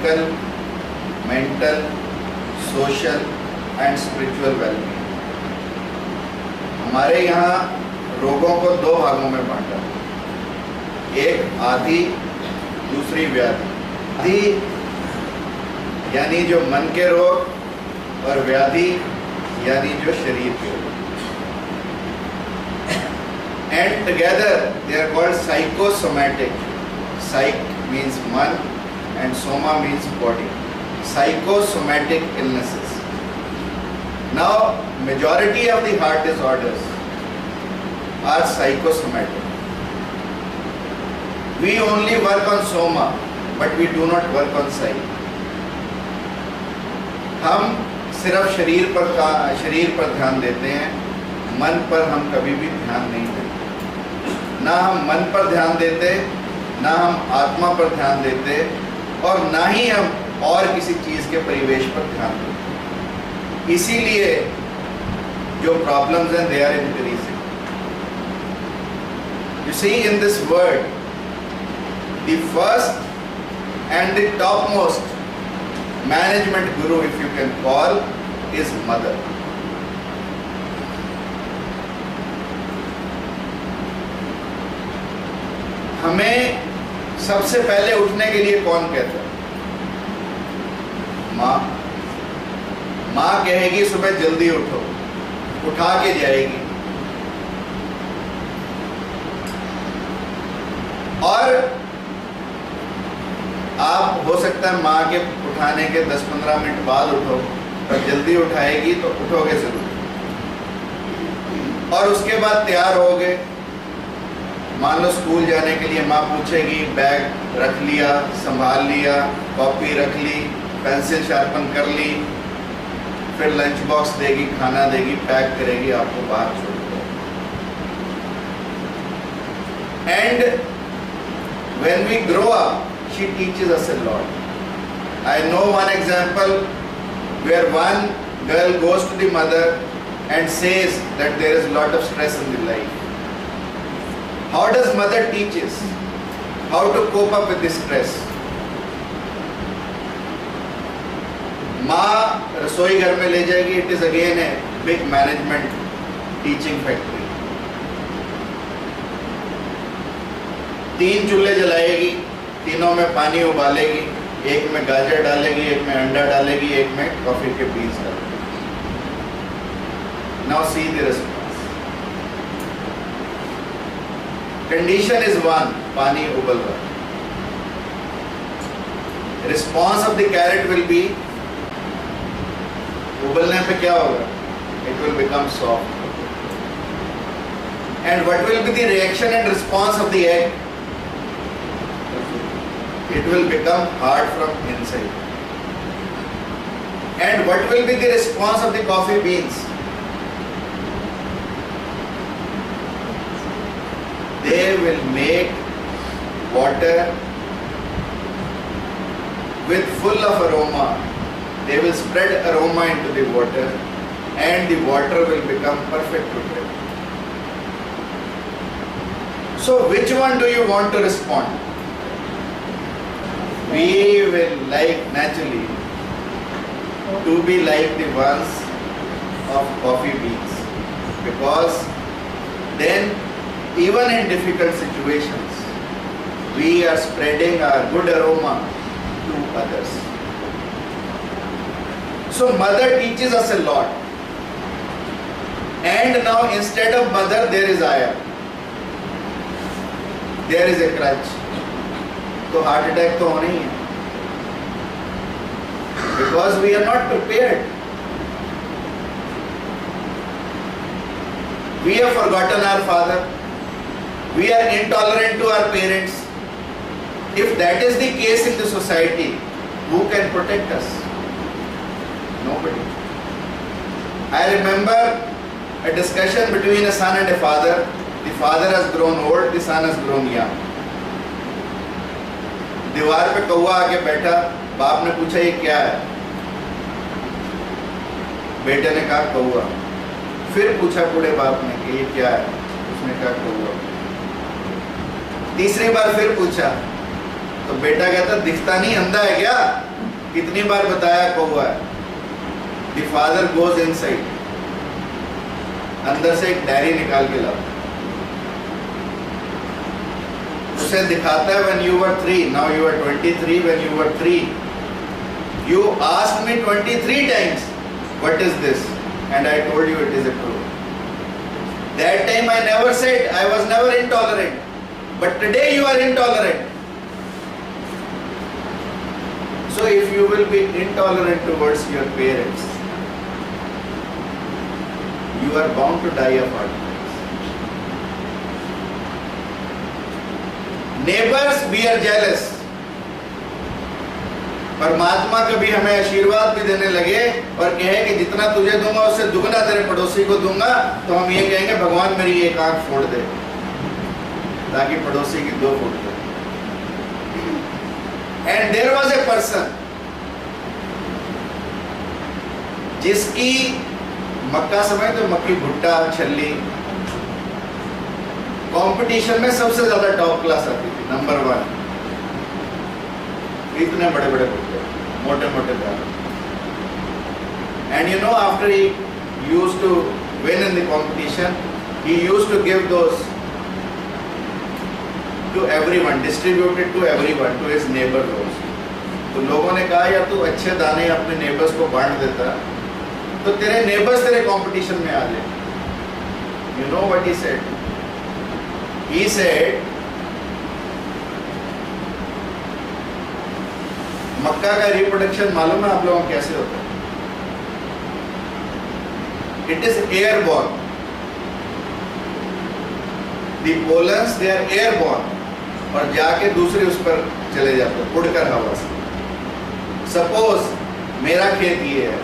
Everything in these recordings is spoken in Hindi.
Physical, mental, social and spiritual wellbeing. हमारे यहाँ रोगों को दो भागों में बांटा, एक आदि, दूसरी व्याधि। आदि यानी जो मन के रोग और व्याधि यानी जो शरीर के रोग। And together they are called psychosomatic. Psych means मन and soma means body. Psychosomatic illnesses. Now majority of the heart disorders are psychosomatic. We only work on soma but we do not work on psyche. हम सिर्फ शरीर पर ध्यान देते हैं, मन पर हम कभी भी ध्यान नहीं देते। ना हम मन पर ध्यान देते, ना हम आत्मा पर ध्यान देते, और ना ही हम और किसी चीज के परिवेश पर ध्यान देते। इसीलिए जो प्रॉब्लम्स हैं they are increasing. You see in this world the first and the top most management guru, if you can call, is mother. हमें सबसे पहले उठने के लिए कौन कहता है? माँ। माँ कहेगी सुबह जल्दी उठो, उठा के जाएगी। और आप हो सकता है माँ के उठाने के 10-15 मिनट बाद उठो, पर जल्दी उठाएगी तो उठोगे जरूर। और उसके बाद तैयार होगे, मान लो स्कूल जाने के लिए, माँ पूछेगी बैग रख लिया, संभाल लिया, कॉपी रख ली, पेंसिल शार्पन कर ली, फिर लंच बॉक्स देगी, खाना देगी, पैक करेगी, आपको बाहर छोड़ देगी। And when we grow up, she teaches us a lot. I know one example where one girl goes to the mother and says that there is a lot of stress in the life. How does mother teaches how to cope up with this stress? माँ रसोई घर में ले जाएगी, it is again a big management teaching factory. 3 चूल्हे जलाएगी, तीनों में पानी उबालेगी, एक में गाजर डालेगी, एक में अंडा डालेगी, एक में कॉफी के बीज डालेगी। Now see the response. Condition is one, पानी उबल रहा है। Response of the carrot will be, उबलने पे क्या होगा? It will become soft. And what will be the reaction and response of the egg? It will become hard from inside. And what will be the response of the coffee beans? They will make water with full of aroma. They will spread aroma into the water and the water will become perfect to drink. So which one do you want to respond? We will like naturally to be like the ones of coffee beans, because then even in difficult situations we are spreading our good aroma to others. So mother teaches us a lot. And now instead of mother there is Aya. There is a crutch. तो हार्ट अटैक तो होना ही है, because we are not prepared. We have forgotten our father. We are intolerant to our parents. If that is the case in the society, who can protect us? Nobody. I remember a discussion between a son and a father. The father has grown old, the son has grown young. दीवार पे कौवा आके बैठा, बाप ने पूछा ये क्या है? बेटे ने कहा कौवा। फिर पूछा बूढ़े बाप ने कि ये क्या है? उसने कहा कौवा। तीसरी बार फिर पूछा तो बेटा कहता दिखता नहीं, अंधा है क्या? कितनी बार बताया कौवा है। द फादर गोज इनसाइड, अंदर से एक डायरी निकाल के लाता, उसे दिखाता है when you were 3, now you are 23, when you were 3 you asked me 23 times what is this, and I told you it is a crow. That time I never said, I was never intolerant, but today you are intolerant. So if you will be intolerant towards your parents, you are bound to die of heart disease. Neighbors, we are jealous. परमात्मा कभी हमें आशीर्वाद भी देने लगे और कहे कि जितना तुझे दूंगा उससे दुगना तेरे पड़ोसी को दूंगा, तो हम ये कहेंगे भगवान मेरी एक आंख फोड़ दे ताकि पड़ोसी की 2 फूट दे। And there was a person जिसकी मक्का समय तो मक्की भुट्टा छल्ली कंपटीशन में सबसे ज्यादा टॉप क्लास आती थी, नंबर 1। इतने बड़े बड़े भुट्टे, मोटे मोटे दाल। And you know after he used to win in the competition, he used to give those to everyone, distributed to everyone, to his neighbour also. तो लोगों ने कहा यार तू अच्छे दाने अपने नेबर्स को बांट देता तो तेरे नेबर्स तेरे कंपटीशन में आ जाए। You know what he said? He said, मक्का का रिप्रोडक्शन मालूम है आप लोगों को कैसे होता है? It is airborne. The pollens they are airborne और जाके दूसरे उस पर चले जाते हैं उड़कर हवा से। सपोज मेरा खेत ये है,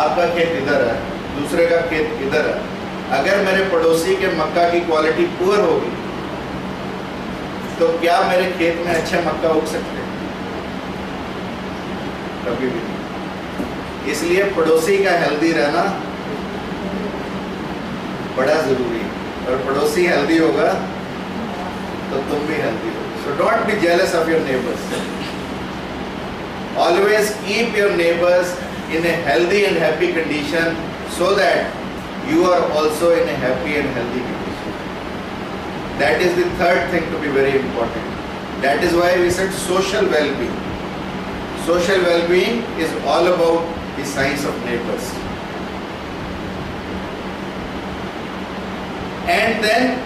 आपका खेत इधर है, दूसरे का खेत इधर है। अगर मेरे पड़ोसी के मक्का की क्वालिटी पुअर होगी तो क्या मेरे खेत में अच्छे मक्का उग सकते हैं? कभी भी नहीं। इसलिए पड़ोसी का हेल्दी रहना बड़ा जरूरी है, और पड़ोसी हेल्दी होगा तो तुम भी हेल्दी हो। So don't be jealous of your neighbours, always keep your neighbours in a healthy and happy condition so that you are also in a happy and healthy condition. That is the third thing to be very important. That is why we said social well-being. Social well-being is all about the science of neighbors. And then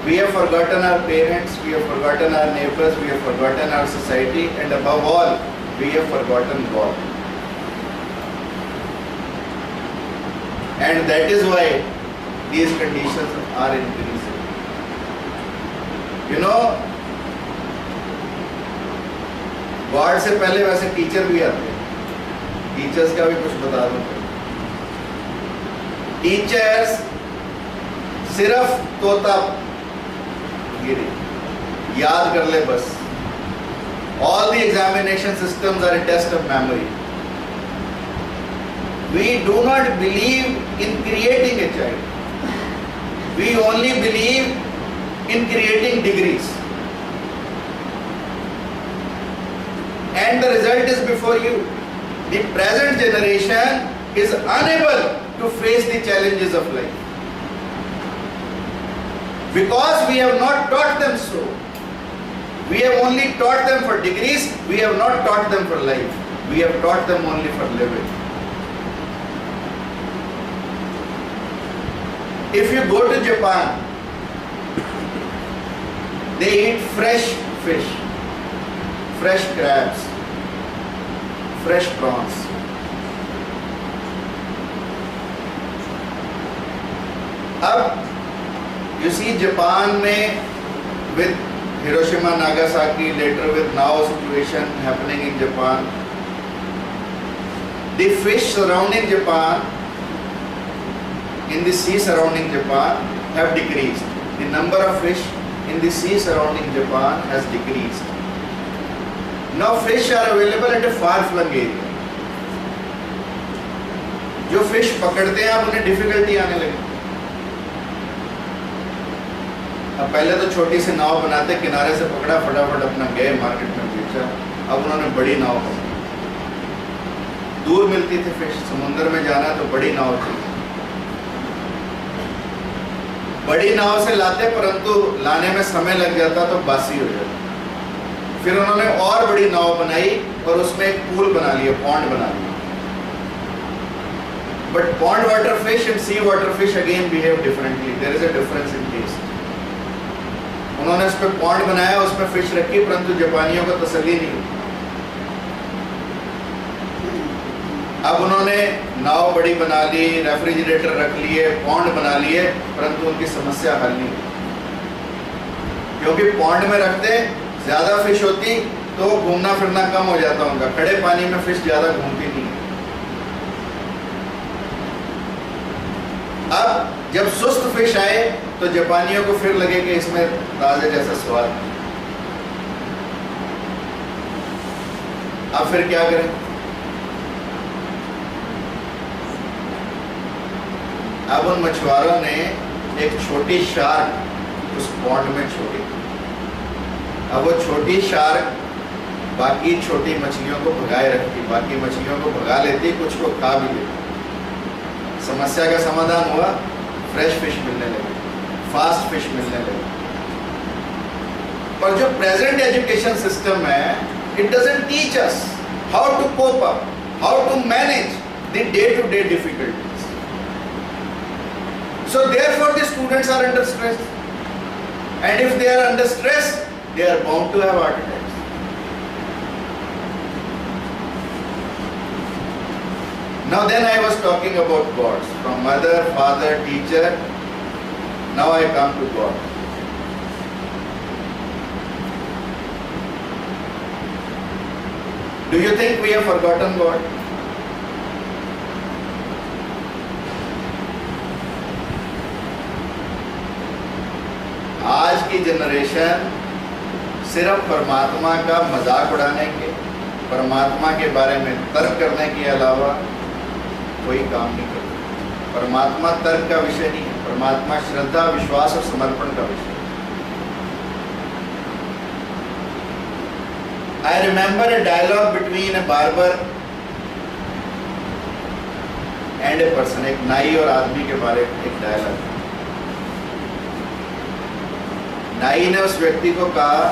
we have forgotten our parents, we have forgotten our neighbors, we have forgotten our society, and above all, we have forgotten God. And that is why these conditions are increasing. You know, God से पहले वैसे टीचर भी आते हैं। टीचर्स का भी कुछ बता दूं। टीचर्स सिर्फ तोता गिरी याद कर ले बस। All the examination systems are a test of memory. We do not believe in creating a child. We only believe in creating degrees. And the result is before you. The present generation is unable to face the challenges of life. Because we have not taught them so. We have only taught them for degrees, we have not taught them for life. We have taught them only for living. If you go to Japan, they eat fresh fish, fresh crabs, fresh prawns. अब you see Japan में with Hiroshima, Nagasaki, later with now situation happening in Japan, the fish surrounding Japan, in the sea surrounding Japan, have decreased. The number of fish in the sea surrounding Japan has decreased. Now fish are available at a far-flung area. जो fish पकड़ते हैं अब उन्हें difficulty आने लगी। अब पहले तो छोटी सी नाव बनाते, किनारे से पकड़ा, फटाफट अपना गए मार्केट में बेचा। अब उन्होंने बड़ी नाव बनाई। दूर मिलती थी फिश, समुद्र में जाना है तो बड़ी नाव चाहिए। बड़ी नाव से लाते परंतु लाने में समय लग जाता तो बासी हो जाता। फिर उन्होंने और बड़ी नाव बनाई और उसमें एक पूल बना लिया, पॉन्ड बना लिया। But pond water fish and sea water fish again behave differently, there is a difference in taste. उन्होंने उस पर पॉन्ड बनाया, उसमें फिश रखी, परंतु जापानियों को तसल्ली नहीं हुई। अब उन्होंने नाव बड़ी बना ली, रेफ्रिजरेटर रख लिए, पॉन्ड बना लिए, परंतु उनकी समस्या हल नहीं हुई। क्योंकि पॉन्ड में रखते ज्यादा फिश होती तो घूमना फिरना कम हो जाता उनका। खड़े पानी में फिश ज्यादा घूमती नहीं। अब जब सुस्त फिश आए तो जापानियों को फिर लगे कि इसमें ताजे जैसा स्वाद। अब फिर क्या करें? अब उन मछुआरों ने एक छोटी शार्क उस पॉन्ड में छोड़ी। अब वो छोटी शार्क बाकी छोटी मछलियों को भगाए रखती, बाकी मछलियों को भगा लेती, कुछ को खा भी लेती। समस्या का समाधान हुआ, फ्रेश फिश मिलने लगी, फास्ट फिश मिलने लगी। पर जो प्रेजेंट एजुकेशन सिस्टम है, it doesn't teach us how to cope up, how to manage the day to day difficulties. So therefore the students are under stress, and if they are under stress, they are bound to have heart attacks. Now then I was talking about gods, from mother, father, teacher, now I come to God. Do you think we have forgotten God? आज की जनरेशन सिर्फ परमात्मा का मजाक उड़ाने के, परमात्मा के बारे में तर्क करने के अलावा कोई काम नहीं करता। परमात्मा तर्क का विषय नहीं है, परमात्मा श्रद्धा, विश्वास और समर्पण का विषय है। I remember a dialogue between a barber and a person, एक नाई और आदमी के बारे में एक डायलॉग। नाई ने उस व्यक्ति को कहा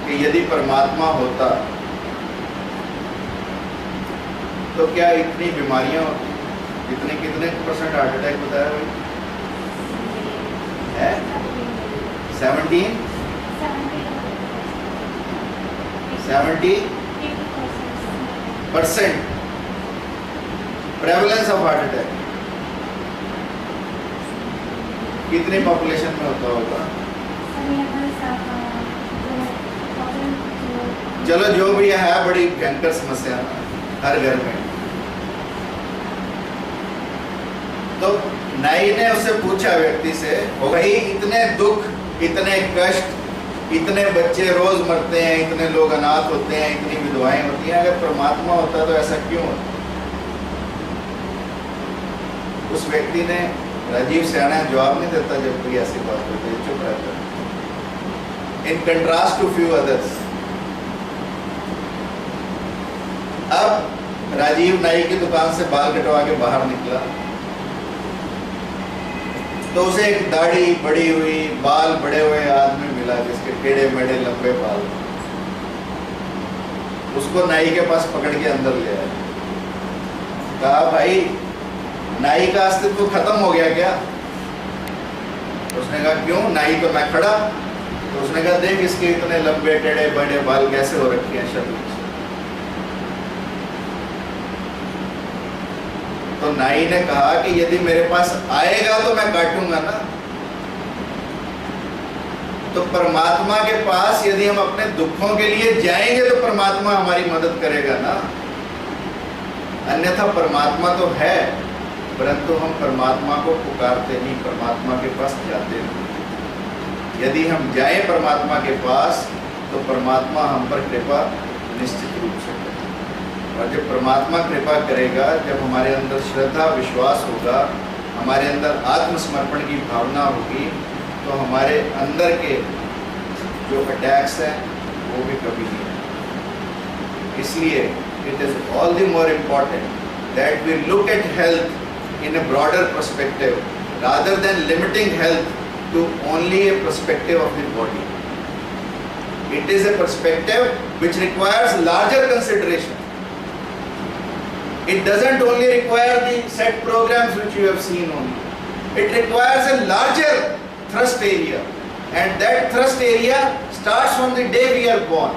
कि यदि परमात्मा होता तो क्या इतनी बीमारियां होती? कितने परसेंट हार्ट अटैक बताया भाई? 70% प्रेवलेंस ऑफ हार्ट अटैक। कितनी पॉपुलेशन में होता होगा? चलो जो भी है बड़ी भयंकर समस्या हर घर में। तो नाई ने उससे पूछा व्यक्ति से, ओ भाई इतने दुख, इतने कष्ट, इतने बच्चे रोज मरते हैं, इतने लोग अनाथ होते हैं, इतनी विधवाएं होती हैं, अगर परमात्मा होता तो ऐसा क्यों होता? उस व्यक्ति ने, राजीव सियाना जवाब नहीं देता जब कोई ऐसी बात होती है, चुप रहता है। In contrast to few others. अब राजीव नाई की दुकान से बाल कटवा के बाहर निकला तो उसे एक दाढ़ी बड़ी हुई, बाल बड़े हुए आदमी मिला जिसके टेढ़े मेढ़े लंबे बाल। उसको नाई के पास पकड़ के अंदर ले आया। कहा, भाई नाई का अस्तित्व खत्म हो गया क्या? उसने कहा, क्यों? नाई तो मैं खड़ा। तो उसने कहा, देख इसके इतने लंबे टेढ़े बड़े बाल कैसे हो रखे हैं शरीर से। तो नाई ने कहा कि यदि मेरे पास आएगा तो मैं काटूंगा ना। तो परमात्मा के पास यदि हम अपने दुखों के लिए जाएंगे तो परमात्मा हमारी मदद करेगा ना। अन्यथा परमात्मा तो है परंतु हम परमात्मा को पुकारते नहीं, परमात्मा के पास जाते नहीं। यदि हम जाएं परमात्मा के पास तो परमात्मा हम पर कृपा निश्चित रूप से करेगा। और जब परमात्मा कृपा करेगा, जब हमारे अंदर श्रद्धा विश्वास होगा, हमारे अंदर आत्मसमर्पण की भावना होगी, तो हमारे अंदर के जो अटैक्स हैं वो भी कभी नहीं। इसलिए it is all the more important that we look at health in a broader perspective rather than limiting health to only a perspective of the body. It is a perspective which requires larger consideration. It doesn't only require the set programs which you have seen only. It requires a larger thrust area, and that thrust area starts from the day we are born.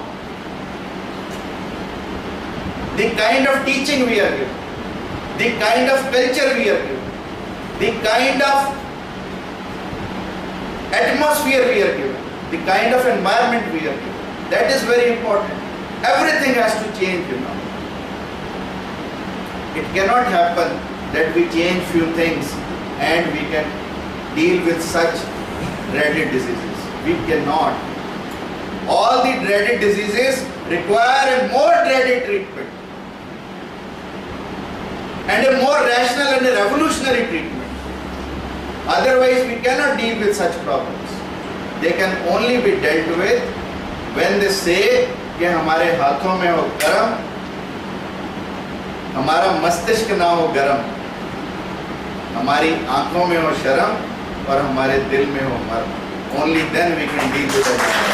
The kind of teaching we are given, the kind of culture we are given, the kind of atmosphere we are given, the kind of environment we are given. That is very important. Everything has to change, you know. It cannot happen that we change few things and we can deal with such dreaded diseases. We cannot. All the dreaded diseases require a more dreaded treatment and a more rational and a revolutionary treatment. Otherwise, we cannot deal with such problems. They can only be dealt with when they say कि हमारे हाथों में हो गरम, हमारा मस्तिष्क ना हो गरम, हमारी आंखों में हो शर्म और हमारे दिल में हो मर्म. Only then we can deal with it.